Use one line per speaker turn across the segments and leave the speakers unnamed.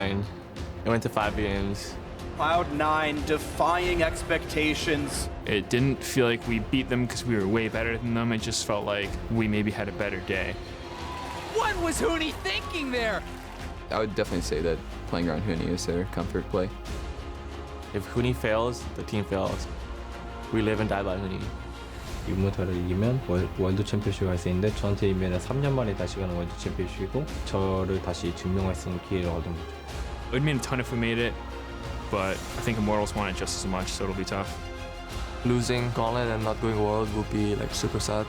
It went to 5 games.
Cloud9 defying expectations.
It didn't feel like we beat them because we were way better than them. It just felt like we maybe had a better day.
What was Huni thinking there?
I would definitely say that playing around Huni is their comfort play.
If Huni fails, the team fails. We live and die by Huni.
이모탈을 이기면 월드 챔피언십 갈 수 있는데 저한테 이면 3년 만에 다시 가는 월드 챔피언십이고 저를 다시 증명할 수 있는 기회를 얻은 거죠.
It would mean a ton if we made it, but I think Immortals want it just as much, so it'll be tough.
Losing Gauntlet and not going World would be like super sad.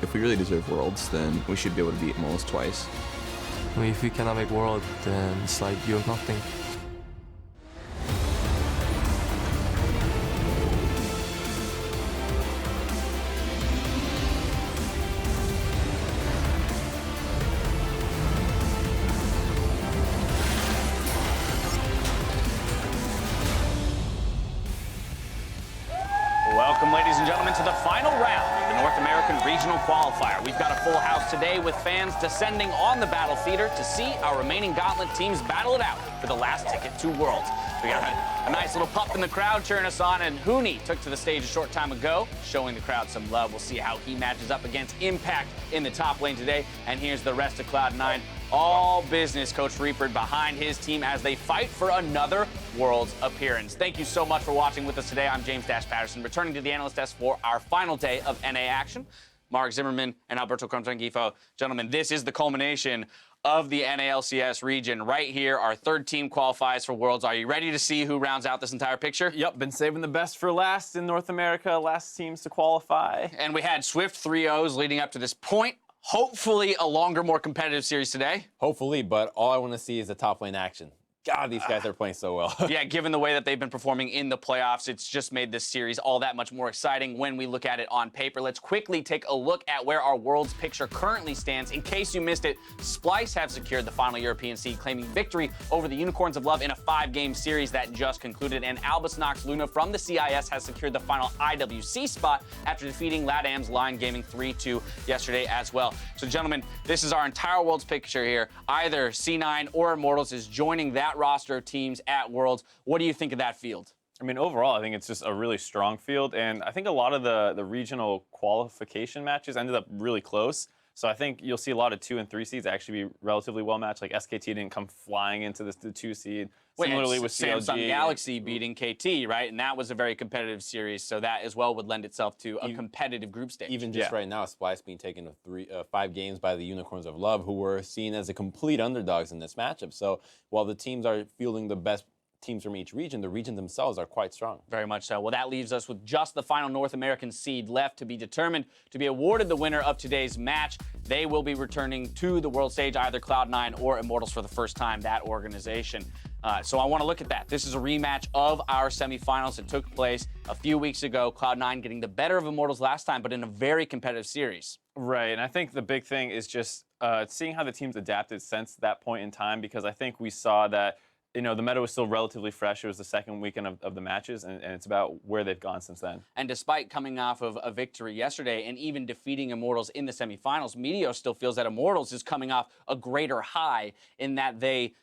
If we really deserve Worlds, then we should be able to beat Immortals twice.
I mean, if we cannot make World, then it's like you have nothing.
Welcome, ladies and gentlemen, to the final round of the North American Regional Qualifier. We've got a full house today with fans descending on the battle theater to see our remaining Gauntlet teams battle it out for the last ticket to Worlds. We got a nice little pup in the crowd cheering us on, and Huni took to the stage a short time ago, showing the crowd some love. We'll see how he matches up against Impact in the top lane today. And here's the rest of Cloud9. All business, Coach Reaper behind his team as they fight for another Worlds appearance. Thank you so much for watching with us today. I'm James Patterson, returning to the analyst desk for our final day of NA action. Mark Zimmerman and Alberto Contrangifo. Gentlemen, this is the culmination of the NALCS region. Right here, our third team qualifies for Worlds. Are you ready to see who rounds out this entire picture?
Yep, been saving the best for last in North America, last teams to qualify.
And we had swift 3-0s leading up to this point. Hopefully a longer, more competitive series today.
Hopefully, but all I want to see is the top lane action. God, these guys are playing so well.
Yeah, given the way that they've been performing in the playoffs, it's just made this series all that much more exciting when we look at it on paper. Let's quickly take a look at where our Worlds picture currently stands. In case you missed it, Splice have secured the final European seed, claiming victory over the Unicorns of Love in a 5-game series that just concluded. And Albus Nox Luna from the CIS has secured the final IWC spot after defeating LATAM's Lion Gaming 3-2 yesterday as well. So, gentlemen, this is our entire Worlds picture here. Either C9 or Immortals is joining that roster of teams at Worlds. What do you think of that field?
I mean, overall, I think it's just a really strong field, and I think a lot of the regional qualification matches ended up really close. So I think you'll see a lot of 2 and 3 seeds actually be relatively well matched. Like SKT didn't come flying into the 2 seed. Similarly with CLG.
Samsung Galaxy beating KT, right? And that was a very competitive series, so that as well would lend itself to a competitive group stage.
Even just right now, Splice being taken to 5 games by the Unicorns of Love, who were seen as the complete underdogs in this matchup. So while the teams are fielding the best teams from each region, the region themselves are quite strong.
Very much so. Well, that leaves us with just the final North American seed left to be determined, to be awarded the winner of today's match. They will be returning to the world stage, either Cloud9 or Immortals for the first time, that organization. So I want to look at that. This is a rematch of our semifinals that took place a few weeks ago. Cloud9 getting the better of Immortals last time, but in a very competitive series.
Right, and I think the big thing is just seeing how the teams adapted since that point in time, because I think we saw that the meta was still relatively fresh. It was the second weekend of the matches, and it's about where they've gone since then.
And despite coming off of a victory yesterday and even defeating Immortals in the semifinals, Meteor still feels that Immortals is coming off a greater high in that they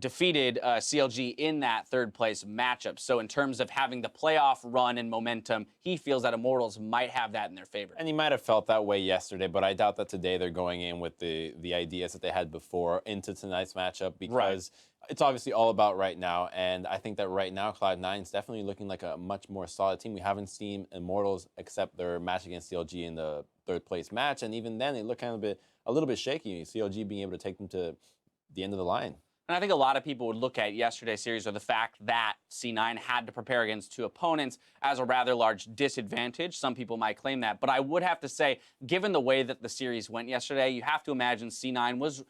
defeated CLG in that third-place matchup. So in terms of having the playoff run and momentum, he feels that Immortals might have that in their favor.
And he might have felt that way yesterday, but I doubt that today they're going in with the ideas that they had before into tonight's matchup, because it's obviously all about right now. And I think that right now, Cloud9 is definitely looking like a much more solid team. We haven't seen Immortals except their match against CLG in the third-place match, and even then they look kind of a little bit shaky. CLG being able to take them to the end of the line.
And I think a lot of people would look at yesterday's series or the fact that C9 had to prepare against 2 opponents as a rather large disadvantage. Some people might claim that. But I would have to say, given the way that the series went yesterday, you have to imagine C9 was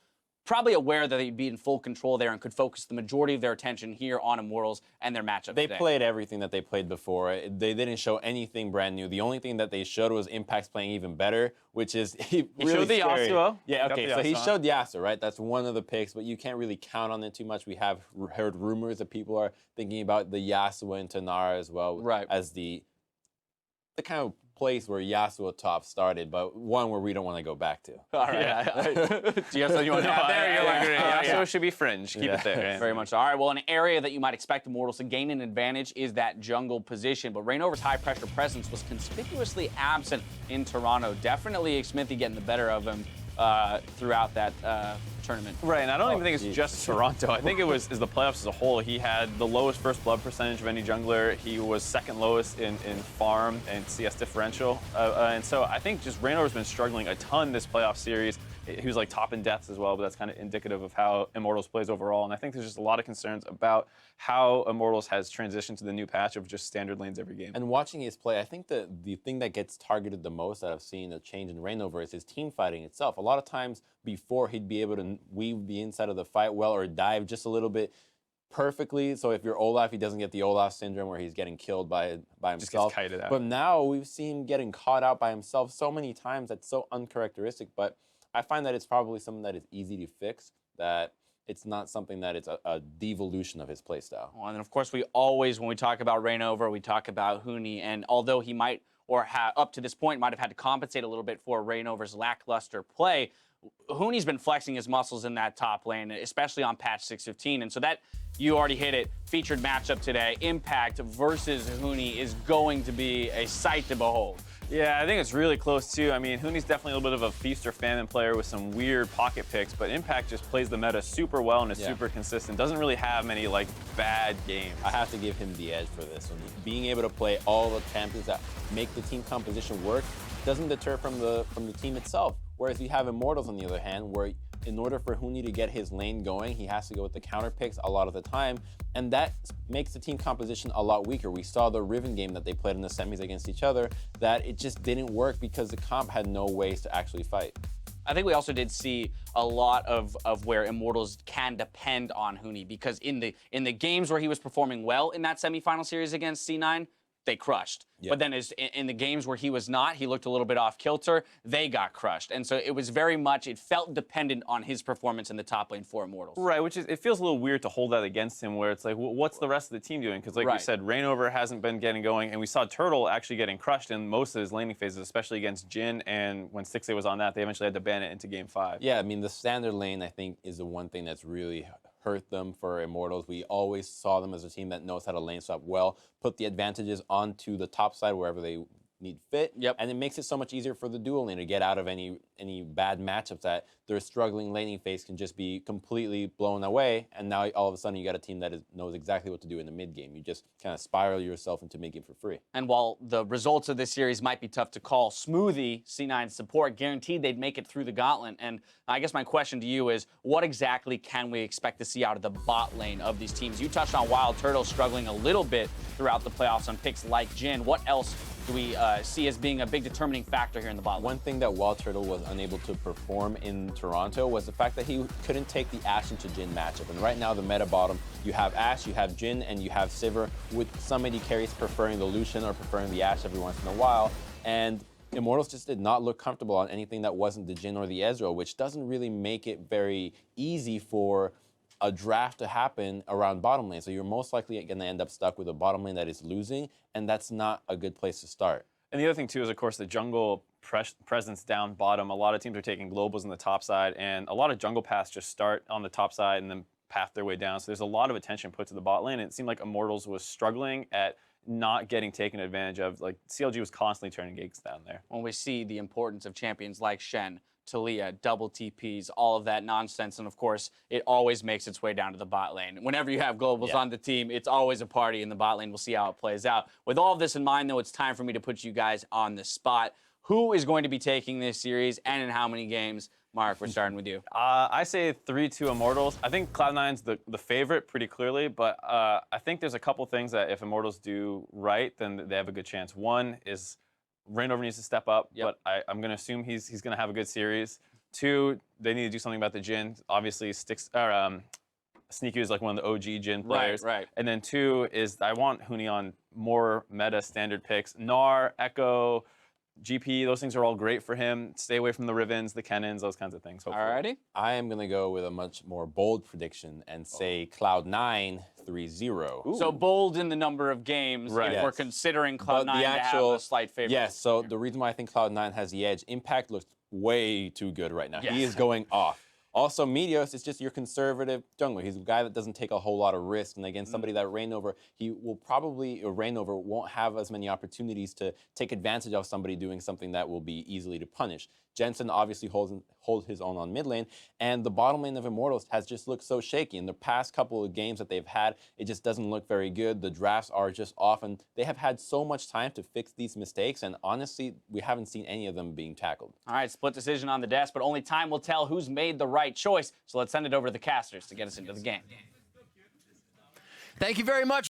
probably aware that they'd be in full control there and could focus the majority of their attention here on Immortals and their matchup
They
today.
played everything that they played before. They didn't show anything brand new. The only thing that they showed was Impact's playing even better, which is really
showed the
scary.
Yasuo.
Yeah, okay, so he
Yasuo.
showed Yasuo, right? That's one of the picks, but you can't really count on it too much. We have heard rumors that people are thinking about the Yasuo and Tanara as well,
right,
as the the kind of place where Yasuo top started, but one where we don't want to go back to.
All right. Do you have something you want to add there? You're like,
Yasuo should be fringe. Keep it there.
Very much so. All right, well, an area that you might expect Immortals to gain an advantage is that jungle position, but Reignover's high-pressure presence was conspicuously absent in Toronto. Definitely Smithy getting the better of him throughout that tournament.
Right, and I don't even think it's just Toronto. I think it was the playoffs as a whole. He had the lowest first blood percentage of any jungler. He was second lowest in farm and CS differential. And so I think just Reignover's been struggling a ton this playoff series. He was like top in deaths as well, but that's kind of indicative of how Immortals plays overall. And I think there's just a lot of concerns about how Immortals has transitioned to the new patch of just standard lanes every game.
And watching his play, I think the thing that gets targeted the most that I've seen a change in Reignover is his team fighting itself. A lot of times before, he'd be able to weave the inside of the fight well or dive just a little bit perfectly. So if you're Olaf, he doesn't get the Olaf syndrome where he's getting killed by himself.
Just gets kited out.
But now we've seen him getting caught out by himself so many times. That's so uncharacteristic. But I find that it's probably something that is easy to fix, that it's not something that it's a devolution of his playstyle.
Well, and then of course, we always, when we talk about Reignover, we talk about Huni, and although he might, or up to this point, might have had to compensate a little bit for Reignover's lackluster play, Huni's been flexing his muscles in that top lane, especially on patch 615, and so that, you already hit it, featured matchup today, Impact versus Huni is going to be a sight to behold.
Yeah, I think it's really close too. I mean, Huni's definitely a little bit of a feast or famine player with some weird pocket picks, but Impact just plays the meta super well and is super consistent. Doesn't really have many like bad games.
I have to give him the edge for this one. Being able to play all the champions that make the team composition work doesn't deter from the team itself. Whereas you have Immortals on the other hand, where in order for Huni to get his lane going, he has to go with the counter picks a lot of the time, and that makes the team composition a lot weaker. We saw the Riven game that they played in the semis against each other, that it just didn't work because the comp had no ways to actually fight.
I think we also did see a lot of where Immortals can depend on Huni, because in the games where he was performing well in that semifinal series against C9, they crushed. But then in the games where he was not, he looked a little bit off kilter, they got crushed. And so it was very much, it felt dependent on his performance in the top lane for Immortals.
Right, which is, it feels a little weird to hold that against him, where it's like, well, what's the rest of the team doing? Because like you said, Reignover hasn't been getting going, and we saw Turtle actually getting crushed in most of his laning phases, especially against Jhin, and when 6A was on that, they eventually had to ban it into game 5.
Yeah, I mean, the standard lane, I think, is the one thing that's really hurt them for Immortals. We always saw them as a team that knows how to lane swap well, put the advantages onto the top side wherever they need fit, and it makes it so much easier for the dual lane to get out of any bad matchups that their struggling laning phase can just be completely blown away, and now all of a sudden you got a team that knows exactly what to do in the mid game. You just kind of spiral yourself into mid game for free.
And while the results of this series might be tough to call, Smoothie, C9's support, guaranteed they'd make it through the Gauntlet. And I guess my question to you is, what exactly can we expect to see out of the bot lane of these teams? You touched on Wild Turtle struggling a little bit throughout the playoffs on picks like Jhin. What else do we see as being a big determining factor here in the bot lane?
One thing that Wild Turtle was unable to perform in Toronto was the fact that he couldn't take the Ashe into Jhin matchup. And right now, the meta bottom, you have Ashe, you have Jhin, and you have Sivir, with some AD carries preferring the Lucian or preferring the Ashe every once in a while. And Immortals just did not look comfortable on anything that wasn't the Jhin or the Ezreal, which doesn't really make it very easy for a draft to happen around bottom lane. So you're most likely going to end up stuck with a bottom lane that is losing, and that's not a good place to start.
And the other thing too is, of course, the jungle presence down bottom. A lot of teams are taking globals on the top side, and a lot of jungle paths just start on the top side and then path their way down. So there's a lot of attention put to the bot lane, and it seemed like Immortals was struggling at not getting taken advantage of. Like, CLG was constantly turning gigs down there.
When we see the importance of champions like Shen, Talia, double TPs, all of that nonsense, and of course, it always makes its way down to the bot lane. Whenever you have globals on the team, it's always a party in the bot lane. We'll see how it plays out. With all of this in mind, though, it's time for me to put you guys on the spot. Who is going to be taking this series, and in how many games? Mark, we're starting with you.
I say 3-2 Immortals. I think Cloud9's the favorite pretty clearly, but I think there's a couple things that if Immortals do right, then they have a good chance. One is Reignover needs to step up, but I'm going to assume he's going to have a good series. 2, they need to do something about the Jhin. Obviously, Sneaky is like one of the OG Jhin players.
Right.
And then 2 is I want Huni on more meta standard picks. Gnar, Echo, GP, those things are all great for him. Stay away from the Rivens, the Kennons, those kinds of things. Hopefully.
Alrighty.
I am going to go with a much more bold prediction and say Cloud9 3-0.
So bold in the number of games
Right.
if
Yes.
we're considering
But
Cloud9
the
to have
actual-
a slight favorite.
Yes, so the reason why I think Cloud9 has the edge, Impact looks way too good right now.
Yes.
He is going off. Also, Meteos is just your conservative jungler. He's a guy that doesn't take a whole lot of risk. And again, somebody that Reignover, he will probably, or Reignover won't have as many opportunities to take advantage of somebody doing something that will be easily to punish. Jensen obviously holds his own on mid lane, and the bottom lane of Immortals has just looked so shaky. In the past couple of games that they've had, it just doesn't look very good. The drafts are just off, and they have had so much time to fix these mistakes, and honestly, we haven't seen any of them being tackled.
All right, split decision on the desk, but only time will tell who's made the right choice. So let's send it over to the casters to get us into the game.
Thank you very much.